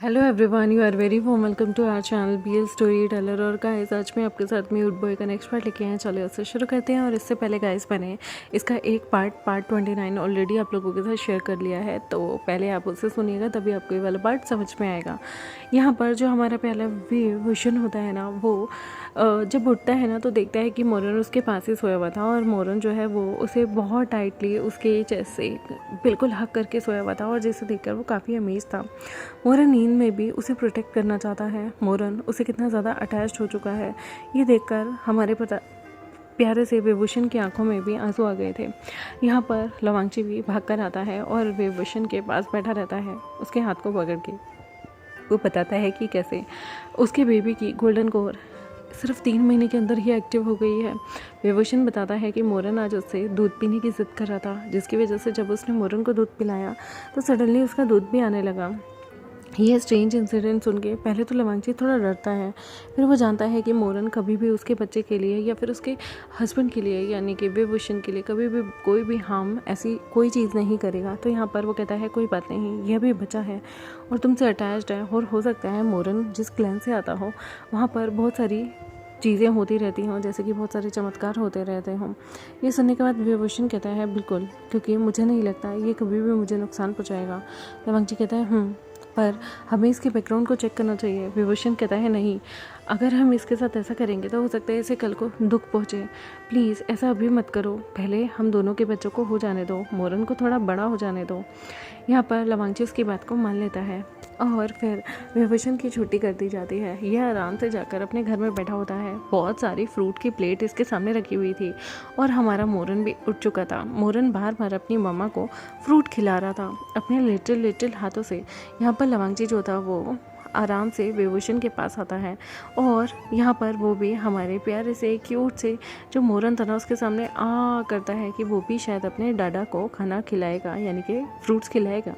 Hello everyone, you are very warm welcome to our channel BL story teller. और guys, आज मैं आपके साथ म्यूट बॉय का नेक्स्ट पार्ट लेके आए हैं। चलो उससे शुरू करते हैं। और इससे पहले गाइस, मैंने इसका एक पार्ट 29 ऑलरेडी आप लोगों के साथ शेयर कर लिया है, तो पहले आप उसे सुनिएगा, तभी आपको ये वाला पार्ट समझ में आएगा। यहाँ पर जो हमारा पहला विजन होता है ना, वो जब उठता है ना तो देखता है कि मोरन उसके पास ही सोया हुआ था। और मोरन जो है वो उसे बहुत टाइटली उसके चेस्ट से बिल्कुल हक करके सोया हुआ था, और जिसे देखकर वो काफ़ी अमेज था। मोरन नींद में भी उसे प्रोटेक्ट करना चाहता है। मोरन उसे कितना ज़्यादा अटैच्ड हो चुका है, ये देखकर हमारे प्यारे से विभूषण की आंखों में भी आंसू आ गए थे। यहाँ पर लवांगची भी भाग कर आता है और विभूषण के पास बैठा रहता है, उसके हाथ को पकड़ के। वो बताता है कि कैसे उसके बेबी की गोल्डन कोर सिर्फ 3 महीने के अंदर ही एक्टिव हो गई है। विभूषण बताता है कि मोरन आज उससे दूध पीने की ज़िद कर रहा था, जिसकी वजह से जब उसने मोरन को दूध पिलाया तो सडनली उसका दूध भी आने लगा। ये स्ट्रेंज इंसिडेंट सुन के पहले तो लवांगची थोड़ा डरता है, फिर वो जानता है कि मोरन कभी भी उसके बच्चे के लिए या फिर उसके हस्बैंड के लिए, यानी कि विभूषण के लिए, कभी भी कोई भी हार्म ऐसी कोई चीज़ नहीं करेगा। तो यहाँ पर वो कहता है कोई बात नहीं, यह भी बच्चा है और तुमसे अटैच्ड है, और हो सकता है मोरन जिस क्लैन से आता हो वहाँ पर बहुत सारी चीज़ें होती रहती हों, जैसे कि बहुत सारे चमत्कार होते रहते हों। ये सुनने के बाद विभूषण कहता है बिल्कुल, क्योंकि मुझे नहीं लगता ये कभी भी मुझे नुकसान पहुँचाएगा। लवांगची कहता है पर हमें इसके बैकग्राउंड को चेक करना चाहिए। विभूषण कहता है नहीं, अगर हम इसके साथ ऐसा करेंगे तो हो सकता है इसे कल को दुख पहुँचे। प्लीज़ ऐसा अभी मत करो, पहले हम दोनों के बच्चों को हो जाने दो, मोरन को थोड़ा बड़ा हो जाने दो। यहाँ पर लवांगची उसकी बात को मान लेता है और फिर विभूषण की छुट्टी कर दी जाती है। यह आराम से जाकर अपने घर में बैठा होता है। बहुत सारी फ्रूट की प्लेट इसके सामने रखी हुई थी और हमारा मोरन भी उठ चुका था। मोरन बार बार अपनी मम्मा को फ्रूट खिला रहा था अपने लिटिल हाथों से। यहाँ पर लवांगची जो था वो आराम से विभूषण के पास आता है, और यहाँ पर वो भी हमारे प्यारे से क्यूट से जो मोरन था ना, उसके सामने करता है कि वो भी शायद अपने डाडा को खाना खिलाएगा, यानी कि फ्रूट्स खिलाएगा।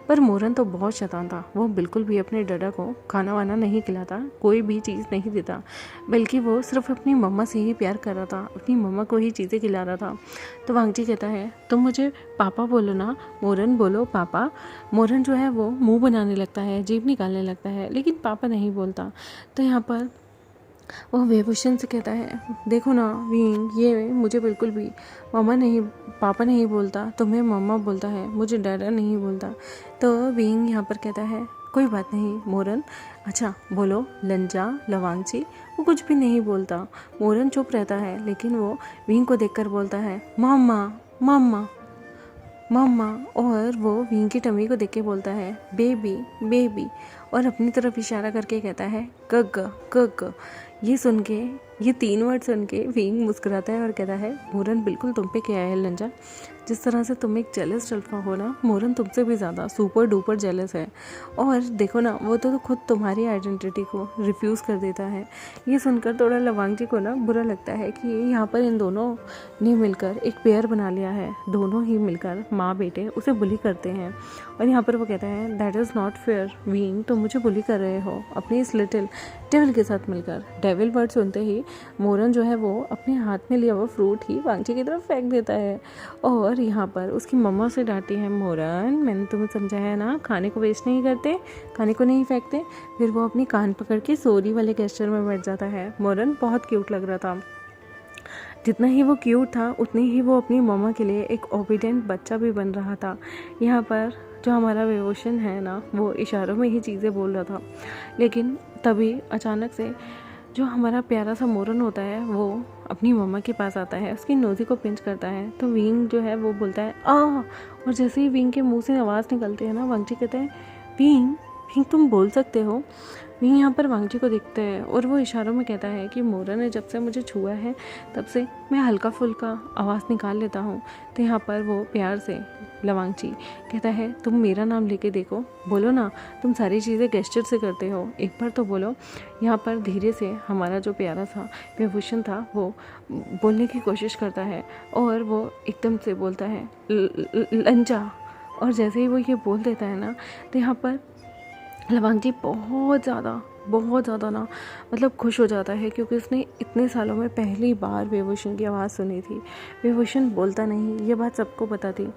पर मोरन तो बहुत शैतान था, वो बिल्कुल भी अपने डाडा को खाना वाना नहीं खिलाता, कोई भी चीज़ नहीं देता, बल्कि वो सिर्फ अपनी मम्मा से ही प्यार कर रहा था, अपनी मम्मा को ही चीज़ें खिला रहा था। तो वांगची कहता है तुम मुझे पापा बोलो ना। मोरन बोलो पापा। मोरन जो है वो मुंह बनाने लगता है, जीभ निकालने लगता है, लेकिन पापा नहीं बोलता। तो यहाँ पर वो विभूषण से कहता है देखो ना विंग, ये मुझे बिल्कुल भी पापा नहीं बोलता, तुम्हें मम्मा बोलता है, मुझे डैडा नहीं बोलता। तो विंग यहाँ पर कहता है कोई बात नहीं मोरन, अच्छा बोलो लंजा लवांगची। वो कुछ भी नहीं बोलता, मोरन चुप रहता है, लेकिन वो विंग को देखकर बोलता है मम्मा मम्मा मम्मा, और वो विंग की टमी को देख के बोलता है बेबी बेबी, और अपनी तरफ इशारा करके कहता है कग कग। ये सुन के, ये 3 वर्ड सुन के विंग मुस्कुराता है और कहता है मोरन बिल्कुल तुम पे क्या है लंजा, जिस तरह से तुम एक जेलस अल्फा हो ना, मोरन तुमसे भी ज़्यादा सुपर डुपर जेलस है। और देखो ना, वो तो खुद तुम्हारी आइडेंटिटी को रिफ्यूज़ कर देता है। ये सुनकर थोड़ा लवांगची को ना बुरा लगता है कि यहाँ पर इन दोनों ने मिलकर एक पेयर बना लिया है, दोनों ही मिलकर माँ बेटे उसे बुली करते हैं। और यहाँ पर वो कहता है that is not fair wing, तुम मुझे बुली कर रहे हो अपनी इस लिटिल डेविल के साथ मिलकर। डेविल वर्ड सुनते ही मोरन जो है वो अपने हाथ में लिया हुआ फ्रूट ही वांगची की तरफ फेंक देता है, और यहाँ पर उसकी मम्मा से डांटी है मोरन, मैंने तुम्हें समझाया ना, खाने को वेस्ट नहीं करते, खाने को नहीं फेंकते। फिर वो अपनी कान पकड़ के सोरी वाले गेस्चर में बैठ जाता है। मोरन बहुत क्यूट लग रहा था, जितना ही वो क्यूट था उतनी ही वो अपनी मम्मा के लिए एक ओबीडियंट बच्चा भी बन रहा था। यहाँ पर जो हमारा विभूषण है ना, वो इशारों में ही चीज़ें बोल रहा था, लेकिन तभी अचानक से जो हमारा प्यारा सा मोरन होता है वो अपनी मम्मा के पास आता है, उसकी नोज़ी को पिंच करता है। तो विंग जो है वो बोलता है और जैसे ही विंग के मुंह से आवाज़ निकलती है ना, वांगची कहते हैं विंग विंग तुम बोल सकते हो। विंग यहाँ पर वांगची को देखते हैं और वो इशारों में कहता है कि मोरन ने जब से मुझे छुआ है तब से मैं हल्का फुल्का आवाज़ निकाल लेता हूँ। तो यहाँ पर वो प्यार से लवांगची कहता है तुम मेरा नाम लेके देखो, बोलो ना, तुम सारी चीज़ें गेस्चर से करते हो, एक बार तो बोलो। यहाँ पर धीरे से हमारा जो प्यारा सा विभूषण था वो बोलने की कोशिश करता है, और वो एकदम से बोलता है लंजा। और जैसे ही वो ये बोल देता है ना, तो यहाँ पर लवांगची बहुत ज़्यादा बहुत ज़्यादा ना मतलब खुश हो जाता है, क्योंकि उसने इतने सालों में पहली बार वेवोशन की आवाज़ सुनी थी। वेवोशन बोलता नहीं, ये बात सबको पता थी।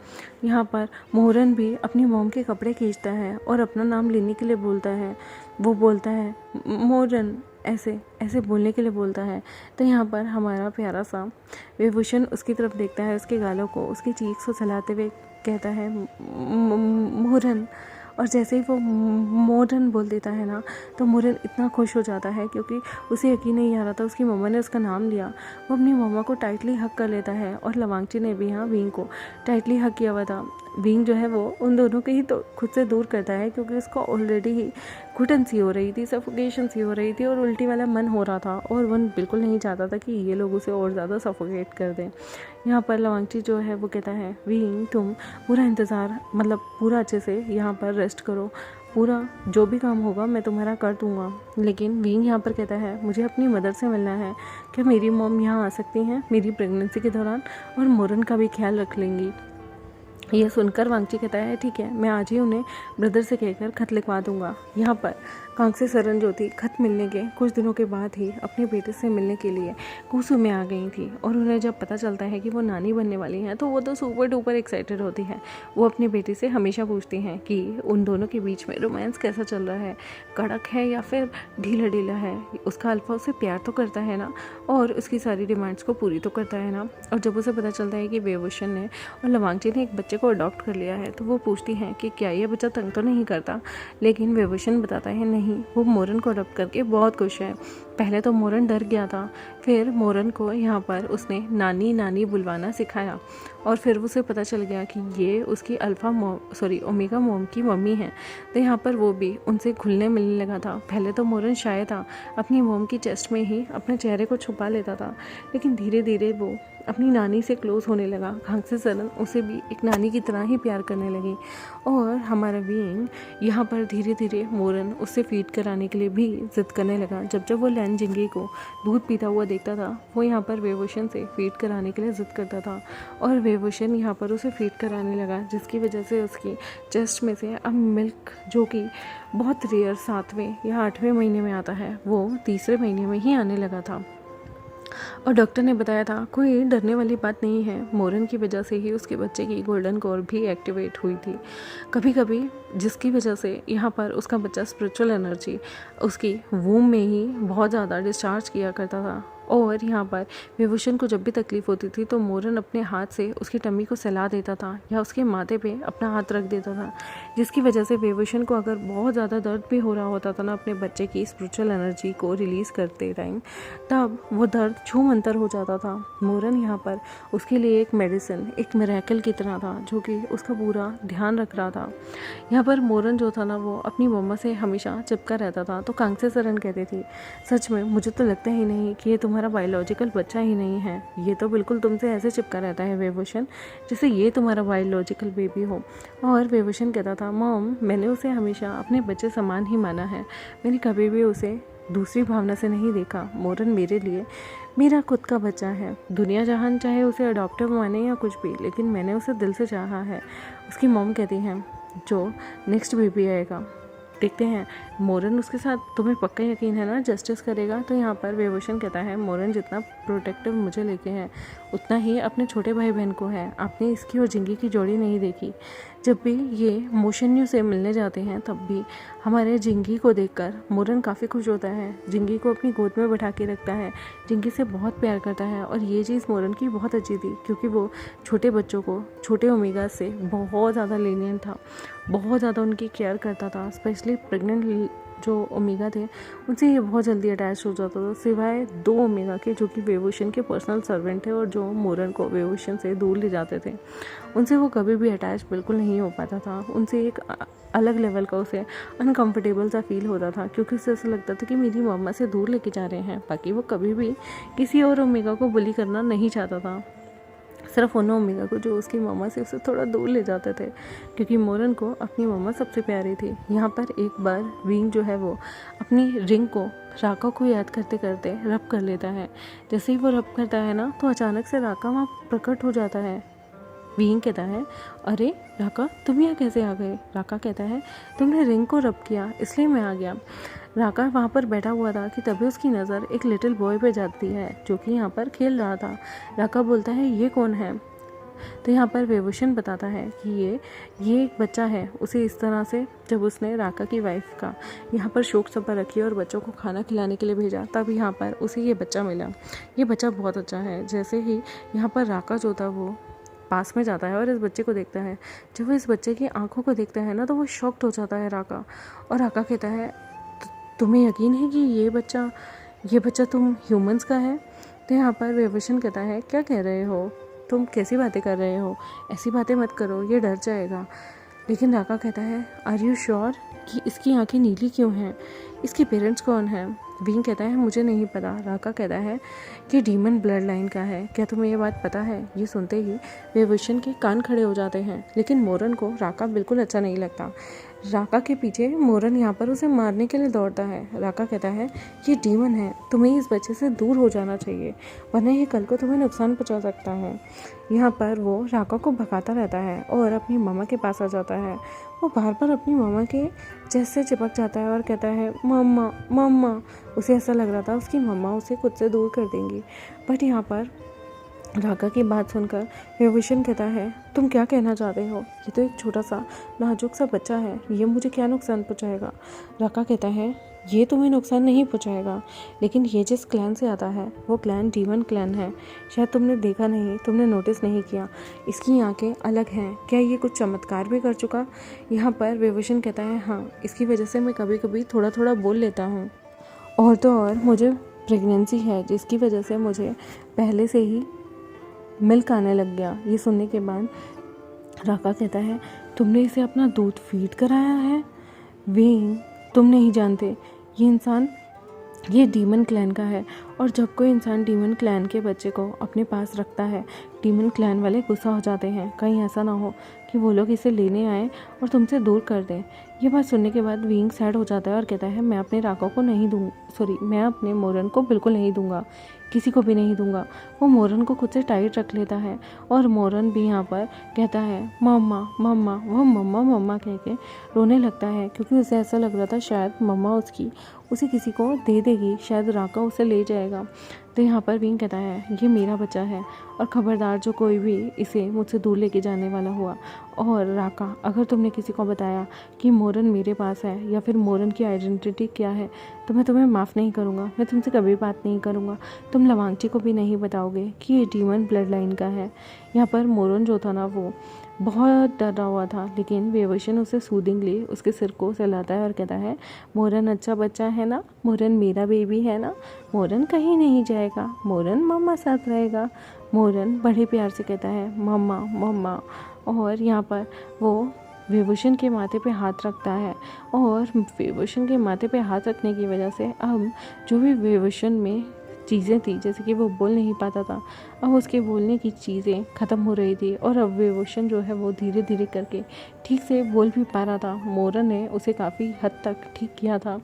यहाँ पर मोरन भी अपनी मॉम के कपड़े खींचता है और अपना नाम लेने के लिए बोलता है। वो बोलता है मोरन, ऐसे ऐसे बोलने के लिए बोलता है। तो यहाँ पर हमारा प्यारा सा वेवोशन उसकी तरफ देखता है, उसके गालों को, उसकी चीख को सहलाते हुए कहता है मोरन। और जैसे ही वो मोरन बोल देता है ना, तो मोरन इतना खुश हो जाता है, क्योंकि उसे यकीन नहीं आ रहा था उसकी मम्मा ने उसका नाम लिया। वो अपनी मम्मा को टाइटली हक कर लेता है, और लवांगची ने भी यहाँ विंग को टाइटली हक किया हुआ था। विंग जो है वो उन दोनों के ही तो खुद से दूर करता है, क्योंकि उसको ऑलरेडी ही घुटन सी हो रही थी, सफोकेशन सी हो रही थी, और उल्टी वाला मन हो रहा था, और वन बिल्कुल नहीं चाहता था कि ये लोग उसे और ज़्यादा सफोकेट कर दें। यहाँ पर लवांगची जो है वो कहता है विंग, तुम पूरा इंतज़ार मतलब पूरा अच्छे से यहाँ पर रेस्ट करो, पूरा जो भी काम होगा मैं तुम्हारा कर दूँगा। लेकिन विंग यहाँ पर कहता है मुझे अपनी मदर से मिलना है, क्या मेरी मॉम यहाँ आ सकती हैं मेरी प्रेगनेंसी के दौरान, और मोरन का भी ख्याल रख लेंगी। यह सुनकर वांगची कहता है ठीक है, मैं आज ही उन्हें ब्रदर से कहकर खत लिखवा दूंगा। यहाँ पर कांगसे सरन जो थी, खत मिलने के कुछ दिनों के बाद ही अपने बेटे से मिलने के लिए कुसू में आ गई थी, और उन्हें जब पता चलता है कि वो नानी बनने वाली हैं, तो वो तो सुपर डुपर एक्साइटेड होती है। वो अपनी बेटी से हमेशा पूछती हैं कि उन दोनों के बीच में रोमांस कैसा चल रहा है, कड़क है या फिर ढीला ढीला है। उसका अल्फा उसे प्यार तो करता है ना, और उसकी सारी डिमांड्स को पूरी तो करता है ना। और जब उसे पता चलता है कि वेवोशन ने और लवांगची ने एक बच्चे को अडॉप्ट कर लिया है, तो वो पूछती हैं कि क्या ये बच्चा तंग तो नहीं करता। लेकिन वेवोशन बताता है नहीं, वो मोरन को अडॉप्ट करके बहुत खुश है। पहले तो मोरन डर गया था, फिर मोरन को यहाँ पर उसने नानी नानी बुलवाना सिखाया, और फिर उसे पता चल गया कि ये उसकी ओमेगा मॉम की मम्मी है। तो यहाँ पर वो भी उनसे घुलने मिलने लगा था। पहले तो मोरन शाय था, अपनी मॉम की चेस्ट में ही अपने चेहरे को छुपा लेता था, लेकिन धीरे धीरे वो अपनी नानी से क्लोज होने लगा। कांगसे सरन उसे भी एक नानी की तरह ही प्यार करने लगी। और हमारा विंग यहाँ पर धीरे धीरे मोरन उससे फीड कराने के लिए भी जिद करने लगा। जब जब वो लैन जिंगी को दूध पीता हुआ देखता था, वो यहाँ पर वेवोशन से फीड कराने के लिए जिद करता था, और वेवोशन यहाँ पर उसे फीड कराने लगा, जिसकी वजह से उसकी चेस्ट में से अब मिल्क, जो कि बहुत रेयर 7वें या 8वें महीने में आता है, वो 3रे महीने में ही आने लगा था। और डॉक्टर ने बताया था कोई डरने वाली बात नहीं है, मोरन की वजह से ही उसके बच्चे की गोल्डन कोर भी एक्टिवेट हुई थी कभी कभी, जिसकी वजह से यहाँ पर उसका बच्चा स्पिरिचुअल एनर्जी उसकी वूम में ही बहुत ज़्यादा डिस्चार्ज किया करता था। और यहाँ पर विभूषण को जब भी तकलीफ़ होती थी तो मोरन अपने हाथ से उसकी टम्मी को सहला देता था, या उसके माथे पे अपना हाथ रख देता था, जिसकी वजह से विभूषण को अगर बहुत ज़्यादा दर्द भी हो रहा होता था ना अपने बच्चे की स्पिरिचुअल एनर्जी को रिलीज़ करते टाइम, तब वो दर्द छूमंतर हो जाता था। मोरन यहाँ पर उसके लिए एक मेडिसिन, एक मिरेकल की तरह था, जो कि उसका पूरा ध्यान रख रहा था। यहाँ पर मोरन जो था ना, वो अपनी मम्मा से हमेशा चिपका रहता था। तो कांगसे सरन कहती थी सच में मुझे तो लगता ही नहीं कि ये तुम्हारा बायोलॉजिकल बच्चा ही नहीं है, ये तो बिल्कुल तुमसे ऐसे चिपका रहता है विभूषण, जैसे ये तुम्हारा बायोलॉजिकल बेबी हो। और विभूषण कहता था मॉम, मैंने उसे हमेशा अपने बच्चे समान ही माना है, मैंने कभी भी उसे दूसरी भावना से नहीं देखा। मोरन मेरे लिए मेरा खुद का बच्चा है, दुनिया जहान चाहे उसे अडॉप्टिव माने या कुछ भी, लेकिन मैंने उसे दिल से चाहा है। उसकी मॉम कहती हैं जो नेक्स्ट बेबी आएगा देखते हैं मोरन उसके साथ तुम्हें पक्का यकीन है ना जस्टिस करेगा। तो यहाँ पर विभूषण कहता है मोरन जितना प्रोटेक्टिव मुझे लेके है उतना ही अपने छोटे भाई बहन को है। आपने इसकी और जिंगी की जोड़ी नहीं देखी, जब भी ये मोशन्यू से मिलने जाते हैं तब भी हमारे जिंगी को देखकर मोरन काफ़ी खुश होता है, जिंगी को अपनी गोद में बैठा के रखता है, जिंगी से बहुत प्यार करता है। और ये चीज़ मोरन की बहुत अच्छी थी, क्योंकि वो छोटे बच्चों को छोटे ओमेगा से बहुत ज़्यादा लीनियंट था, बहुत ज़्यादा उनकी केयर करता था। स्पेशली प्रेग्नेंट जो ओमेगा थे उनसे ये बहुत जल्दी अटैच हो जाता था, सिवाय 2 ओमेगा के जो कि विभूषण के पर्सनल सर्वेंट थे और जो मोरन को विभूषण से दूर ले जाते थे, उनसे वो कभी भी अटैच बिल्कुल नहीं हो पाता था। उनसे एक अलग लेवल का उसे अनकंफर्टेबल सा फील होता था, क्योंकि उसे ऐसा लगता था कि मेरी मम्मा से दूर लेके जा रहे हैं। बाकी वो कभी भी किसी और ओमेगा को बुली करना नहीं चाहता था, सिर्फ उन ओमेगा को जो उसकी मम्मा से उसे थोड़ा दूर ले जाते थे, क्योंकि मोरन को अपनी मम्मा सबसे प्यारी थी। यहाँ पर एक बार विंग जो है वो अपनी रिंग को राका को याद करते करते रब कर लेता है। जैसे ही वो रब करता है ना, तो अचानक से राका वहाँ प्रकट हो जाता है। विंग कहता है, अरे राका तुम यहाँ कैसे आ गए? राका कहता है, तुमने रिंग को रब किया इसलिए मैं आ गया। राका वहाँ पर बैठा हुआ था कि तभी उसकी नज़र एक लिटिल बॉय पे जाती है जो कि यहाँ पर खेल रहा था। राका बोलता है, ये कौन है? तो यहाँ पर विभूषण बताता है कि ये एक बच्चा है। उसे इस तरह से जब उसने राका की वाइफ का यहाँ पर शोक सभा रखी और बच्चों को खाना खिलाने के लिए भेजा, तब यहाँ पर उसे ये बच्चा मिला। ये बच्चा बहुत अच्छा है। जैसे ही यहाँ पर राका जो था वो पास में जाता है और इस बच्चे को देखता है, जब वो इस बच्चे की आंखों को देखता है ना तो वो शॉक्ड हो जाता है राका। और राका कहता है, तुम्हें यकीन है कि ये बच्चा तुम ह्यूमंस का है? तो यहाँ पर विभूषण कहता है, क्या कह रहे हो तुम? कैसी बातें कर रहे हो? ऐसी बातें मत करो, ये डर जाएगा। लेकिन राका कहता है, आर यू श्योर कि इसकी आंखें नीली क्यों हैं? इसके पेरेंट्स कौन हैं? विंग कहता है, मुझे नहीं पता। राका कहता है कि डीमन ब्लड लाइन का है। क्या तुम्हें ये बात पता है? ये सुनते ही विभूषण के कान खड़े हो जाते हैं। लेकिन मोरन को राका बिल्कुल अच्छा नहीं लगता। राका के पीछे मोरन यहाँ पर उसे मारने के लिए दौड़ता है। राका कहता है, ये डीमन है, तुम्हें इस बच्चे से दूर हो जाना चाहिए वरना ये कल को तुम्हें नुकसान पहुँचा सकता है। यहाँ पर वो राका को भगाता रहता है और अपनी मामा के पास आ जाता है। वो बार बार अपनी मामा के चेस्ट से चिपक जाता है और कहता है, मम्मा मम्मा। उसे ऐसा लग रहा था उसकी मम्मा उसे खुद से दूर कर देंगी। बट यहाँ पर राका की बात सुनकर विभूषण कहता है, तुम क्या कहना चाहते हो? ये तो एक छोटा सा नाजुक सा बच्चा है, ये मुझे क्या नुकसान पहुंचाएगा? राका कहता है, ये तुम्हें नुकसान नहीं पहुंचाएगा, लेकिन ये जिस क्लैन से आता है वो क्लैन डीमन क्लैन है। शायद तुमने देखा नहीं, तुमने नोटिस नहीं किया, इसकी आंखें अलग हैं। क्या ये कुछ चमत्कार भी कर चुका? यहाँ पर विभूषण कहता है, हाँ, इसकी वजह से मैं कभी कभी थोड़ा थोड़ा बोल लेता हूँ। और तो और मुझे प्रेगनेंसी है जिसकी वजह से मुझे पहले से ही मिल्क आने लग गया। ये सुनने के बाद राका कहता है, तुमने इसे अपना दूध फीड कराया है? विंग, तुम नहीं जानते, ये इंसान ये डीमन क्लैन का है। और जब कोई इंसान डीमन क्लैन के बच्चे को अपने पास रखता है, डीमन क्लैन वाले गुस्सा हो जाते हैं, कहीं ऐसा ना हो कि वो लोग इसे लेने आए और तुमसे दूर कर दें। ये बात सुनने के बाद विंग सैड हो जाता है और कहता है, मैं अपने राका को नहीं मैं अपने मोरन को बिल्कुल नहीं दूंगा, किसी को भी नहीं दूंगा। वो मोरन को खुद से टाइट रख लेता है और मोरन भी यहाँ पर कहता है, मम्मा मम्मा। वो मम्मा मम्मा कह के रोने लगता है क्योंकि उसे ऐसा लग रहा था शायद मम्मा उसे किसी को दे देगी, शायद राका उसे ले जाएगा। तो यहाँ पर विंग कहता है, ये मेरा बच्चा है और ख़बरदार जो कोई भी इसे मुझसे दूर लेके जाने वाला हुआ। और राका, अगर तुमने किसी को बताया कि मोरन मेरे पास है या फिर मोरन की आइडेंटिटी क्या है, तो मैं तुम्हें माफ़ नहीं करूँगा, मैं तुमसे कभी बात नहीं करूँगा। तुम लवांगची को भी नहीं बताओगे कि ये डीमन ब्लड लाइन का है। यहाँ पर मोरन जो था ना वो बहुत डरा हुआ था, लेकिन विभूषण उसे सूदिंगली उसके सिर को सहलाता है और कहता है, मोरन अच्छा बच्चा है ना, मोरन मेरा बेबी है ना, मोरन कहीं नहीं जाएगा, मोरन मम्मा साथ रहेगा। मोरन बड़े प्यार से कहता है, मम्मा मम्मा। और यहाँ पर वो विभूषण के माथे पे हाथ रखता है और विभूषण के माथे पे हाथ रखने की वजह से अब जो भी विभूषण में चीज़ें थी, जैसे कि वो बोल नहीं पाता था, अब उसके बोलने की चीज़ें ख़त्म हो रही थी और अब विभूषण जो है वो धीरे धीरे करके ठीक से बोल भी पा रहा था। मोरन ने उसे काफ़ी हद तक ठीक किया था।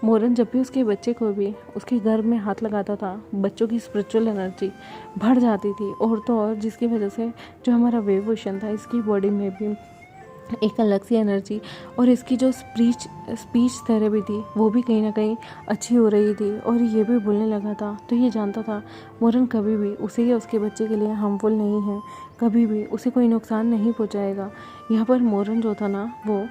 मोरन जब भी उसके बच्चे को भी उसके गर्भ में हाथ लगाता था, बच्चों की स्पिरिचुअल एनर्जी बढ़ जाती थी। और तो और जिसकी वजह से जो हमारा विभूषण था, इसकी बॉडी में भी एक अलग सी एनर्जी और इसकी जो स्पीच थेरेपी थी वो भी कहीं ना कहीं अच्छी हो रही थी और ये भी बोलने लगा था। तो ये जानता था मोरन कभी भी उसे या उसके बच्चे के लिए हार्मफुल नहीं है, कभी भी उसे कोई नुकसान नहीं पहुंचाएगा। यहाँ पर मोरन जो था ना वो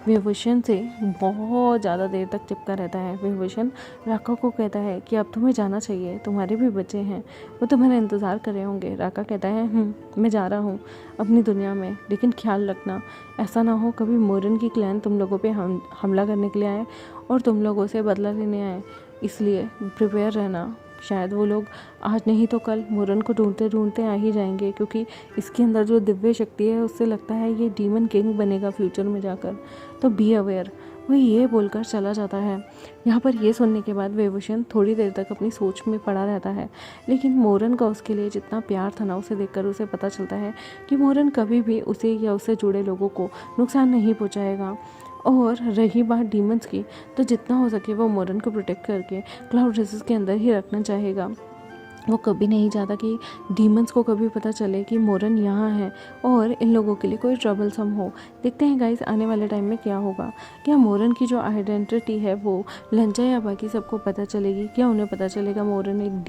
विभूषण से बहुत ज़्यादा देर तक चिपका रहता है। विभूषण राका को कहता है कि अब तुम्हें जाना चाहिए, तुम्हारे भी बच्चे हैं, वो तुम्हारा इंतज़ार कर रहे होंगे। राका कहता है, मैं जा रहा हूँ अपनी दुनिया में, लेकिन ख्याल रखना ऐसा ना हो कभी मोरन की क्लैन तुम लोगों पे हमला करने के लिए आए और तुम लोगों से बदला लेने आए, इसलिए प्रिपेयर रहना। शायद वो लोग आज नहीं तो कल मोरन को ढूंढते ढूंढते आ ही जाएंगे, क्योंकि इसके अंदर जो दिव्य शक्ति है उससे लगता है ये डीमन किंग बनेगा फ्यूचर में जाकर, तो बी अवेयर। वो ये बोलकर चला जाता है। यहाँ पर ये सुनने के बाद विभूषण थोड़ी देर तक अपनी सोच में पड़ा रहता है, लेकिन मोरन का उसके लिए जितना प्यार था ना, उसे देखकर उसे पता चलता है कि मोरन कभी भी उसे या उससे जुड़े लोगों को नुकसान नहीं पहुँचाएगा। और रही बात डीमंस की, तो जितना हो सके वो मोरन को प्रोटेक्ट करके क्लाउड रेसेस के अंदर ही रखना चाहेगा। वो कभी नहीं चाहता कि डीमंस को कभी पता चले कि मोरन यहाँ है और इन लोगों के लिए कोई ट्रबलसम हो। देखते हैं गाइस आने वाले टाइम में क्या होगा। क्या मोरन की जो आइडेंटिटी है वो लंचा या बाकी सबको पता चलेगी? क्या उन्हें पता चलेगा मोरन एक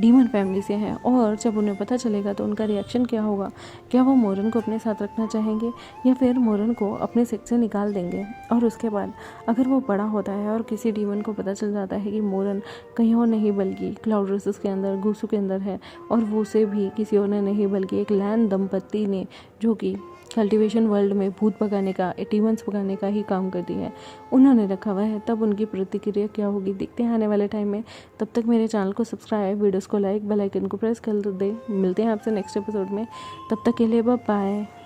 डीमन फैमिली से है? और जब उन्हें पता चलेगा तो उनका रिएक्शन क्या होगा? क्या वो मोरन को अपने साथ रखना चाहेंगे या फिर मोरन को अपने सेक्स से निकाल देंगे? और उसके बाद अगर वो बड़ा होता है और किसी डीमन को पता चल जाता है कि मोरन कहीं और नहीं बल्कि क्लाउड रेसेस के अंदर गुसु के अंदर है, और वो से भी किसी और ने नहीं बल्कि एक लैन दंपत्ति ने, जो कि कल्टीवेशन वर्ल्ड में भूत भगाने का, डीमंस भगाने का ही काम करती है, उन्होंने रखा हुआ है, तब उनकी प्रतिक्रिया क्या होगी देखते हैं आने वाले टाइम में। तब तक मेरे चैनल को सब्सक्राइब, वीडियोस को लाइक, बेल आइकन को प्रेस कर दे। मिलते हैं आपसे नेक्स्ट एपिसोड में, तब तक के लिए बाय बाय।